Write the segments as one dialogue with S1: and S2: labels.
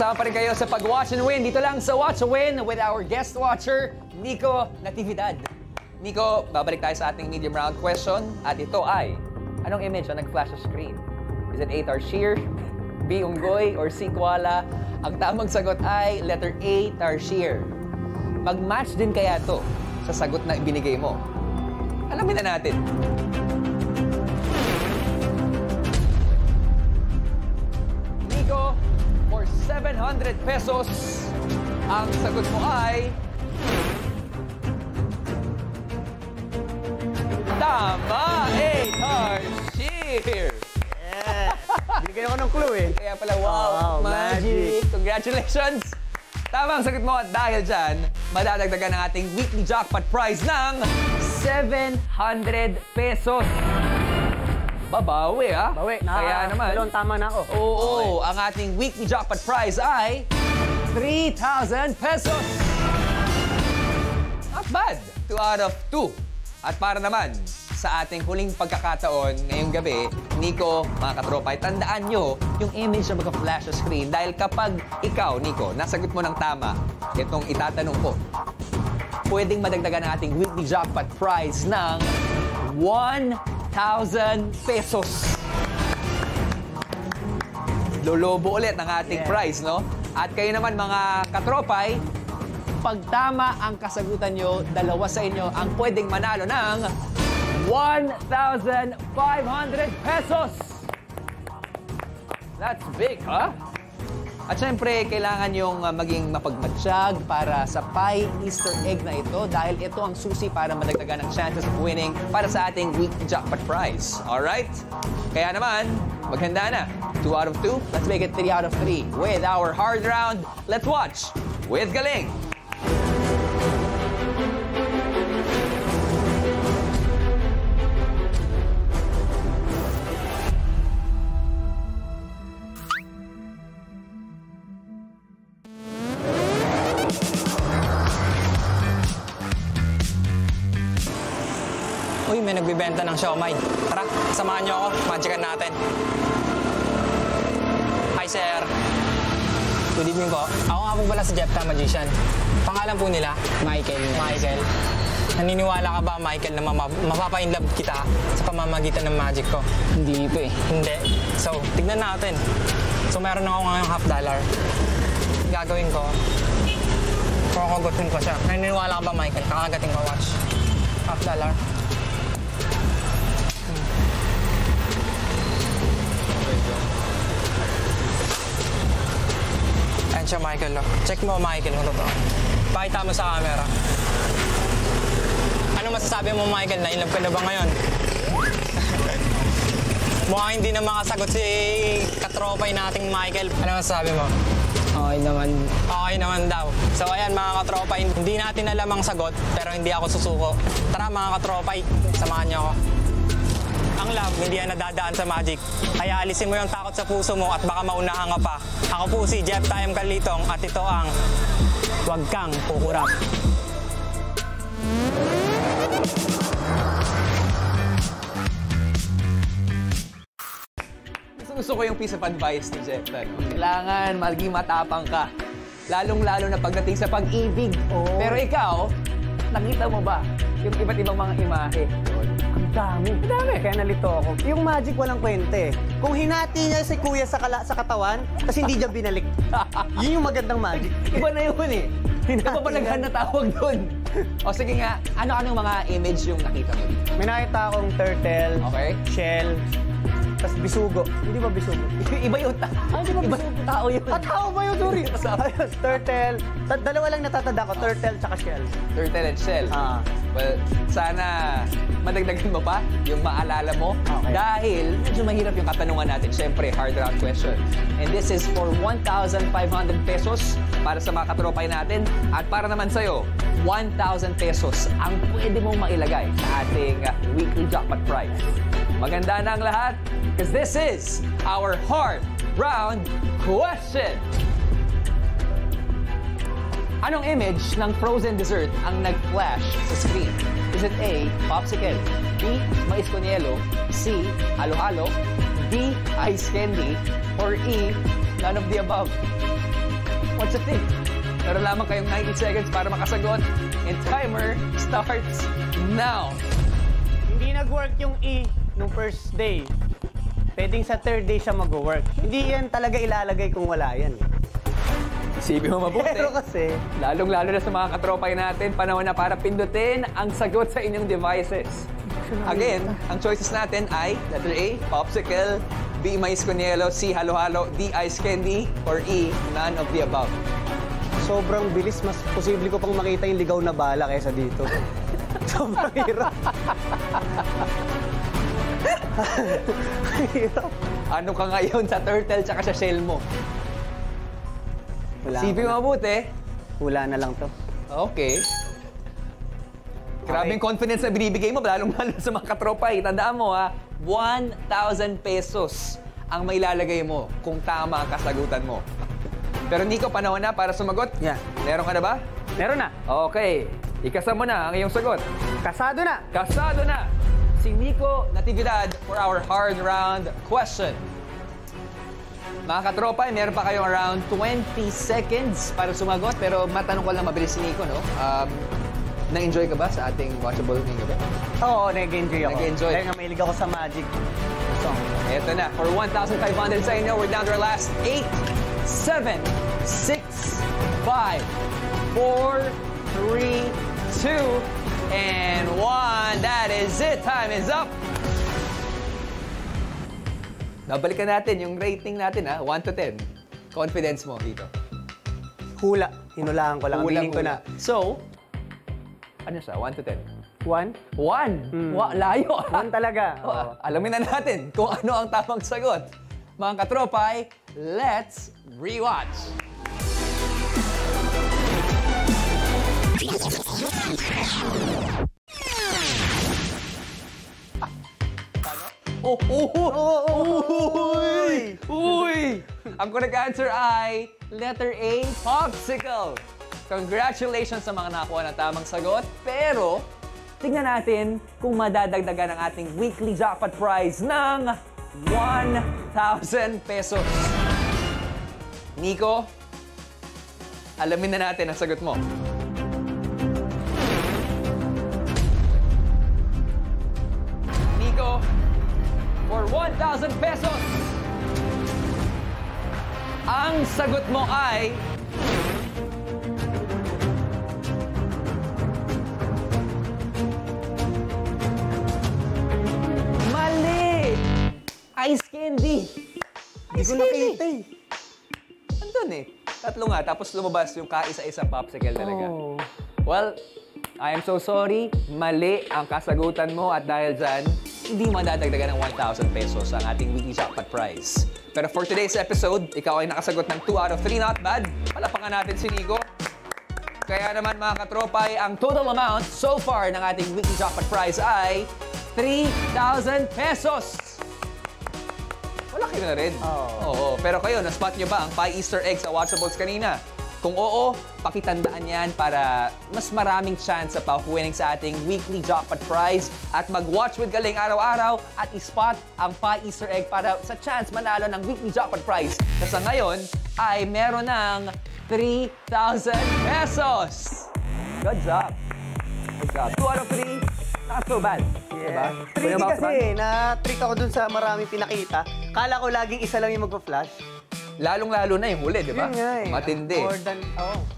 S1: Kasama pa rin kayo sa Pag-Watch and Win. Dito lang sa Watch and Win with our guest watcher, Nico Natividad. Nico, babalik tayo sa ating medium round question. At ito ay, anong image ang nag-flash sa screen? Is it A. Tarsier, B. Unggoy, or C. Koala? Ang tamang sagot ay letter A. Tarsier. Mag-match din kaya to sa sagot na ibinigay mo? Alamin na natin. Nico, for 700 pesos, ang sagot mo ay... Tama! A. Tarsier!
S2: Yes! Binigyan ako ng clue eh.
S1: Kaya pala, wow, magic! Congratulations! Tama ang sagot mo at dahil dyan, madadagdagan ang ating weekly jackpot prize ng 700 pesos. Babawi, ha?
S2: Bawi.
S1: Kaya naman.
S2: Dalawang tama na ako.
S1: Oo, okay. Ang ating weekly jackpot prize ay 3,000 pesos. Not bad. 2 out of 2. At para naman sa ating huling pagkakataon ngayong gabi, Nico, mga katropay, tandaan nyo yung image na mag-flash sa screen. Dahil kapag ikaw, Nico, nasagot mo ng tama itong itatanong ko, pwedeng madagdagan ang ating weekly jackpot prize ng 1,000 pesos. Lolobo ulit ang ating prize, no? At kayo naman, mga katropay, pag tama ang kasagutan nyo, dalawa sa inyo ang pwedeng manalo ng 1,500 pesos! That's big, huh? At syempre, kailangan yung maging mapagmatsyag para sa pie Easter egg na ito dahil ito ang susi para madagdagan ang chances of winning para sa ating weekly jackpot prize. Alright? Kaya naman, maghanda na. 2 out of 2, let's make it 3 out of 3. With our hard round, let's watch with Galing!
S3: Uy, may nagbibenta ng siomay. Tara, samahan niyo ako. Magican natin. Hi, sir. Good evening po. Ako nga po pala si Jeff the Magician. Pangalan po nila? Michael. Michael. Naniniwala ka ba, Michael, na mapapa-inlove kita sa pamamagitan ng magic ko? Hindi po eh. Hindi. So, tignan natin. So, meron ako ngayong $50. Gagawin ko, kukugutin ko siya. Naniniwala ka ba, Michael? Kakagating ko, watch. $50. Ayan siya, Michael. Check mo, Michael, kung totoo. Pakita mo sa camera. Ano masasabi mo, Michael? Na-inlove ka na ba ngayon? Mukhang hindi na makasagot si katropay nating Michael. Ano masasabi mo? Okay naman. Okay naman daw. So ayan, mga katropay, hindi natin alam ang sagot, pero hindi ako susuko. Tara, mga katropay, samahan niyo ako. Ang love, hindi yan nadadaan sa magic. Kaya alisin mo yung takot sa puso mo at baka maunahan ka pa. Ako po si Jeff Tayam Carlitong at ito ang Huwag Kang Kukurap.
S1: Gusto ko yung piece of advice ni Jeff. Kailangan maging matapang ka. Lalong-lalo na pagdating sa pag-ibig. Oh. Pero ikaw, nakita mo ba yung iba't ibang mga imahe?
S2: Ang dami. Ang dami. Kaya nalito ako. Yung magic walang kwente. Kung hinati niya si kuya sa katawan, tapos hindi niya binalik. Yun yung magandang magic.
S1: Iba na yun eh. Iba pa naghan na tawag doon. O sige nga, ano-anong mga image yung nakita mo?
S2: May nakita akong turtle,
S1: okay,
S2: shell, tapos bisugo. Hindi ba bisugo?
S1: Iba yung tao.
S2: Ay, di ba bisugo?
S1: Tao yun.
S2: Tao ba yun, sorry? Ayos, turtle. Dalawa lang natatanda ko, turtle tsaka shell.
S1: Turtle and shell. Well, sana madagdagan mo pa yung maalala mo. Okay. Dahil medyo mahirap yung katanungan natin. Siyempre, hard round question. And this is for 1,500 pesos para sa mga katropay natin. At para naman sa'yo, 1,000 pesos ang pwede mong mailagay sa ating weekly jackpot prize. Maganda na ang lahat because this is our hard round question. Anong image ng frozen dessert ang nag-flash sa screen? Is it A, popsicle, B, mais con hielo, C, halo-halo, D, ice candy, or E, none of the above? what you think. Meron lamang kayong 90 seconds para makasagot. And timer starts now.
S2: Hindi nag-work yung E nung first day. Pwedeng sa third day siya mag-work. Hindi yan talaga ilalagay kung wala yan.
S1: Isipin mo mabuti.
S2: Pero kasi,
S1: Lalong-lalo na sa mga katropay natin, panahon na para pindutin ang sagot sa inyong devices. Again, ang choices natin ay letter A, popsicle, B, mais con hielo, C, halo-halo, D, ice candy, or E, none of the above.
S2: sobrang bilis. Mas posible ko pang makita yung ligaw na bala kaysa dito. Sobrang hirap. Hirap.
S1: Ano ka ngayon sa turtle tsaka sa shell mo? Sipin mo mabuti.
S2: Hula na lang to.
S1: Okay. Grabe yung confidence na binibigay mo, lalong-lalo sa mga katropay. Tandaan mo ha, 1,000 pesos ang mailalagay mo kung tama ang kasagutan mo. Pero Nico, panahon na para sumagot.
S2: Yeah.
S1: Meron ka na ba?
S2: Meron na.
S1: Okay. Ikasa mo na ang iyong sagot.
S2: Kasado na.
S1: Kasado na si Nico Natividad for our hard round question. Mga katropay, meron pa kayong around 20 seconds para sumagot. Pero matanong ko lang mabilis si Nico, no? Na-enjoy ka ba sa ating watchable ngayong gabi?
S2: Oo, nag-enjoy ako.
S1: Nag-enjoy.
S2: Dahil nga mahilig ako sa Magic song.
S1: Eto na, for 1,500 sa inyo, we're down to our last 8, 7, 6, 5, 4, 3, 2, and 1. That is it. Time is up. Nabalikan natin yung rating natin, ha? 1 to 10. Confidence mo dito.
S2: Hula. Hinulaan ko lang. Aminin ko na.
S1: So, ano siya? 1 to 10?
S2: 1?
S1: 1? Layo.
S2: 1 talaga. Oo.
S1: Alamin na natin kung ano ang tamang sagot. Mga katropay, let's rewatch. Uy! Uy! Ang correct answer ay letter A, popsicle. Congratulations sa mga nakakuha ng tamang sagot. Pero, tingnan natin kung madadagdagan ang ating weekly jackpot prize ng 1,000 pesos. Nico, alamin na natin ang sagot mo. Nico, for 1,000 pesos, ang sagot mo ay mali! Ice candy!
S2: Hindi ko nakita eh.
S1: Andun eh. Tatlo nga, tapos lumabas yung kaisa-isa popsicle talaga.
S2: Oh.
S1: Well, I am so sorry. Mali ang kasagutan mo at dahil dyan, hindi madadagdagan ng 1,000 pesos ang ating weekly jackpot prize. Pero for today's episode, ikaw ay nakasagot ng 2 out of 3, not bad. Palapakan natin si Nico. Kaya naman mga katropay, ang total amount so far ng ating weekly jackpot prize ay 3,000 pesos. Malaki na rin. Oo. Pero kayo, na-spot nyo ba ang pie Easter egg sa Watchables kanina? Kung oo, pakitandaan yan para mas maraming chance sa pa-winning sa ating weekly jackpot prize at mag-watch with Galing araw-araw at i-spot ang pie Easter egg para sa chance manalo ng weekly jackpot prize. Kasi ngayon ay meron ng 3,000 pesos! Good job! Good job. 2 out of 3, not so bad. Diba?
S2: Tricky kasi, na-trick ako dun sa maraming pinakita. Kala ko laging isa lang yung magpa-flash.
S1: Lalong-lalo na yung huli, di ba?
S2: Yun nga eh.
S1: Matindi.
S2: More than,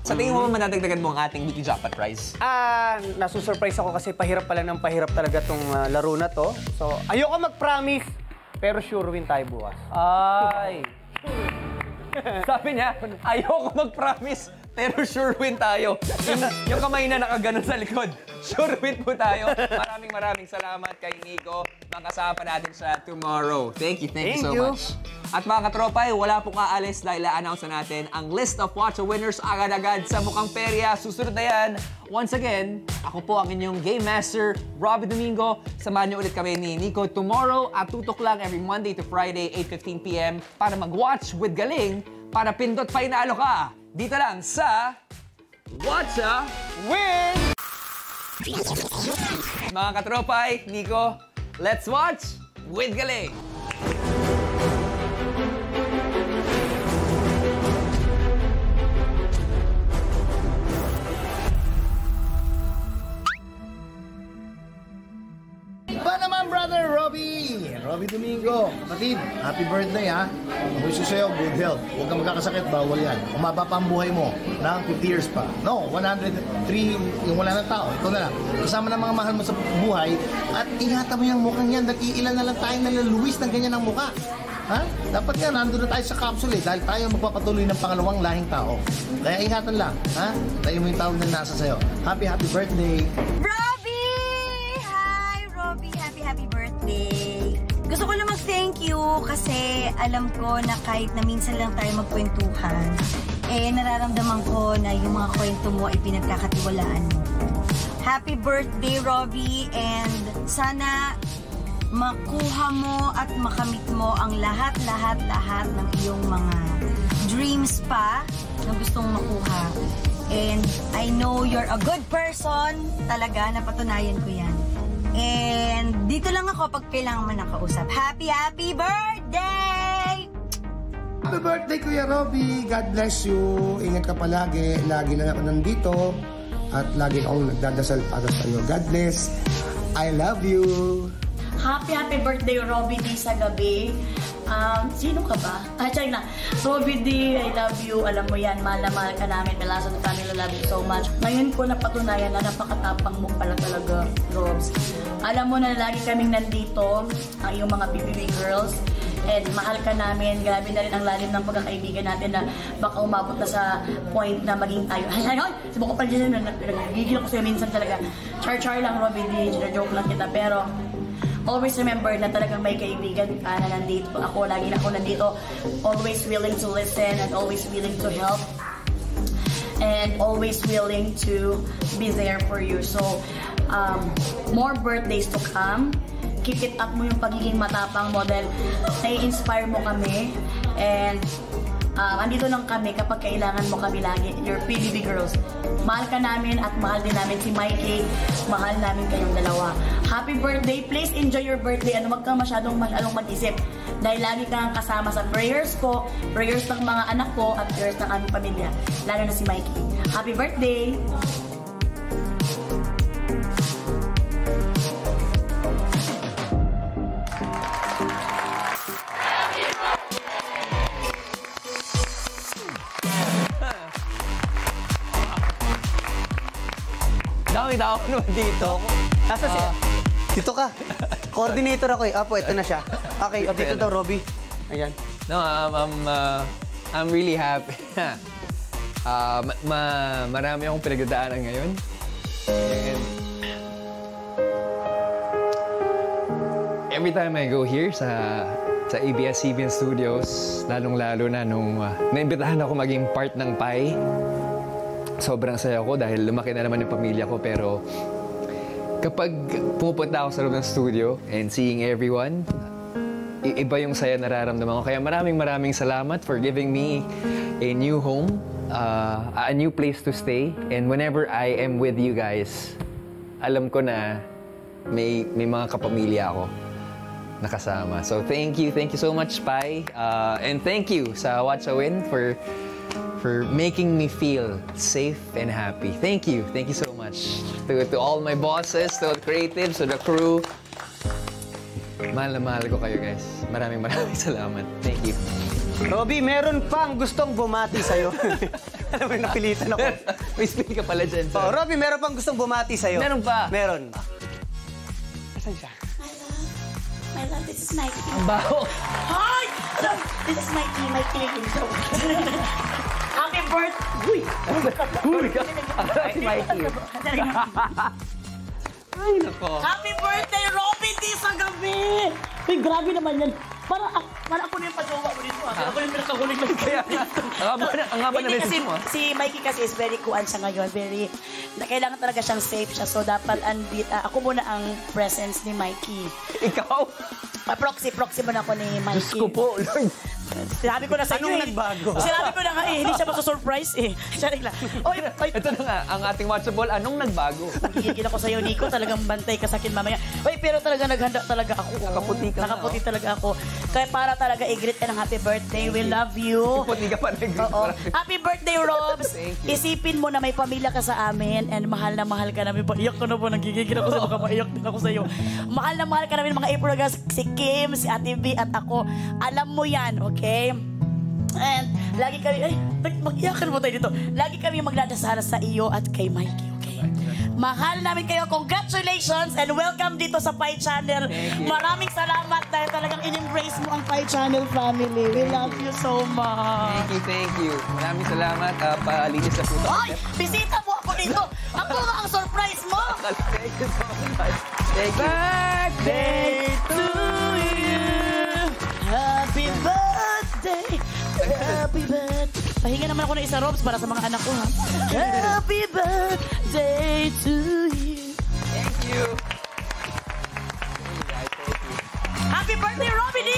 S1: Sa tingin mo, manadagdagan mo ang ating weekly jackpot prize?
S2: Nasusurprise ako kasi pahirap pala ng pahirap talaga tong laro na to. So, ayoko mag-promise, pero sure win tayo bukas.
S1: Ay! Sabi niya, ayoko mag-promise, pero sure win tayo. Yung kamay na nakaganon sa likod. Sure win po tayo. Maraming salamat kay Nico. Makasama natin siya tomorrow. Thank you so much. At mga katropay, wala pong aalis dahil i-announce na natin ang list of Watcha winners agad-agad sa mukhang perya. Susunod na yan. Once again, ako po ang inyong Game Master, Robbie Domingo. Samahan niyo ulit kami ni Nico tomorrow at tutok lang every Monday to Friday, 8:15 p.m. para mag-watch with Galing para pindot pa inalo ka. Dito lang sa Watcha
S2: Win!
S1: Mga katropay, Nico, let's watch with Galing.
S4: Robby Domingo, kapatid, happy birthday ha. Ang wish ko sa'yo, good health. Huwag kang magkakasakit, bawal yan. Umaba pa ang buhay mo ng 50 years pa. No, 103, yung wala ng tao, ito na lang. Kasama ng mga mahal mo sa buhay at ingatan mo yung mukhang yan. Nag-iilan na lang tayo nalaluwis ng ganyan ang mukha. Ha? Dapat nga, nandun na tayo sa capsule dahil tayo magpapatuloy ng pangalawang lahing tao. Kaya ingatan lang, ha? Tayo mo yung tawag na nasa sa'yo. Happy birthday!
S5: Robby! Hi, Robby! Happy birthday! Gusto ko lang mag-thank you kasi alam ko na kahit na minsan lang tayo magkwentuhan, nararamdaman ko na yung mga kwento mo ay pinagkakatiwalaan mo. Happy birthday, Robby! And sana makuha mo at makamit mo ang lahat ng iyong mga dreams pa na gustong makuha. And I know you're a good person. Talaga, napatunayan ko yan. And dito lang ako pag kailangan man nakausap. Happy birthday!
S4: Happy birthday, Kuya Robby! God bless you! Ingat ka palagi. Lagi lang ako nandito. At lagi akong nagdadasal para sa iyo. God bless. I love you!
S6: Happy birthday, Robby D sa gabi. Sino ka ba? Chay na. Robby D, I love you. Alam mo yan, mahal na mahal ka namin. The last of the family, love you so much. Ngayon ko napatunayan na napakatapang mo pala talaga, Robs. Alam mo na lagi kaming nandito, ang iyong mga BBB girls. And mahal ka namin. Grabe na rin ang lalim ng pagkakaibigan natin na baka umabot na sa point na maging tayo. Ay! Subukan pa dyan. Nagigil ako sa'yo minsan talaga. Char lang, Robby D. Joke lang kita. Pero always remember na talagang may kaibigan ka na nandito. Ako, lagi na ako nandito. Always willing to listen and always willing to help. And always willing to be there for you. So, more birthdays to come. Keep it up mo yung pagiging matapang model. Nai-inspire mo kami. And andito lang kami kapag kailangan mo kami lagi. Your PBB girls. Mahal ka namin at mahal din namin si Mikey. Mahal namin kayong dalawa. Happy birthday. Please enjoy your birthday. Huwag kang masyadong mag-isip. Dahil lagi kang kasama sa prayers ko, prayers ng mga anak ko, at prayers ng aming pamilya. Lalo na si Mikey. Happy birthday!
S1: Dami-dami ako naman dito.
S2: Nasa siya? Dito ka. Coordinator ako eh. Apo, ito na siya. Okay, dito daw, Robby. Ayan.
S1: No, I'm really happy. Marami akong pinagdadaanan ngayon. And every time I go here sa ABS-CBN Studios, lalong-lalo na nung naimbitahan ako maging part ng PAI, sobrang saya ko dahil lumaki na naman yung pamilya ko. Pero kapag pupunta ako sa loob ng studio and seeing everyone, iba yung saya nararamdaman ko. Kaya maraming salamat for giving me a new home, a new place to stay. And whenever I am with you guys, alam ko na may mga kapamilya ako nakasama. So thank you so much, Pai. And thank you sa Watch a Win for making me feel safe and happy. Thank you so much. To all my bosses, to the creatives, to the crew. Mahal na mahal ko kayo, guys. Maraming salamat. Thank you.
S2: Robby, meron pang gustong bumati sa'yo. Alam mo, napilitan ako.
S1: May spill ka pala dyan, sir.
S2: Oh, Robby, meron pang gustong bumati sa'yo.
S1: Meron pa?
S2: Meron. Asan siya?
S6: My love, this is Mikey.
S1: Ang baho.
S6: Hi! This is Mikey, my favorite show. Happy birthday!
S1: Uy! Si Mikey. Ay, nako.
S6: Happy birthday, Robby D sa gabi! Uy, grabe naman yan. Para ako na yung pajowa mo dito. Ako yung pinakahuling lang.
S1: Kaya, ang haba na message mo.
S6: Si Mikey kasi is very kuan siya ngayon. Kailangan talaga siyang safe siya. So, dapat ako muna ang presence ni Mikey.
S1: Ikaw?
S6: Proxy mo na ako ni Mikey.
S1: Diyos ko po, Lord.
S6: Sinabi ko na sa iyo.
S2: Anong nagbago?
S6: Sinabi ko na nga hindi siya masusurprise Siya lang. Oy,
S1: Ito na nga, ang ating watchable, anong nagbago?
S6: Gigigil ako sa'yo, Nico. Talagang bantay ka sa akin mamaya. Oy, pero talaga naghanda talaga ako.
S1: Nakaputi ka na,
S6: Nakaputi talaga ako. Kaya para talaga i-greet ka ng happy birthday. We love you.
S1: Puti ka pa nag-greet.
S6: Oo. Happy birthday, Robs.
S1: Thank you.
S6: Isipin mo na may pamilya ka sa amin and mahal na mahal ka namin. Iyak ko na po, nagigigil ako sa'yo. Baka maiyak din ako sa'yo. Mahal na mahal ka namin mga April Girls. Si Kim, si Ate B at ako. Alam mo yan, okay? And lagi kami, mag-iyakan mo tayo dito. Lagi kami magdadasal sa iyo at kay Mikey, okay? Mahal namin kayo. Congratulations and welcome dito sa Pi Channel. Maraming salamat dahil talagang in-embrace mo ang Pi Channel family. We love you so much.
S1: Thank you. Maraming salamat. Paalinis na po ito.
S6: Ay! Bisita mo ako dito! Ako nga ang surprise mo!
S1: Thank you so much. Thank you.
S6: Birthday to you! Happy birthday! Happy birthday! Pahinga naman ako ng isa, Robs, para sa mga anak ko, ha? Happy birthday to you!
S1: Thank you.
S6: Happy birthday, Robby D!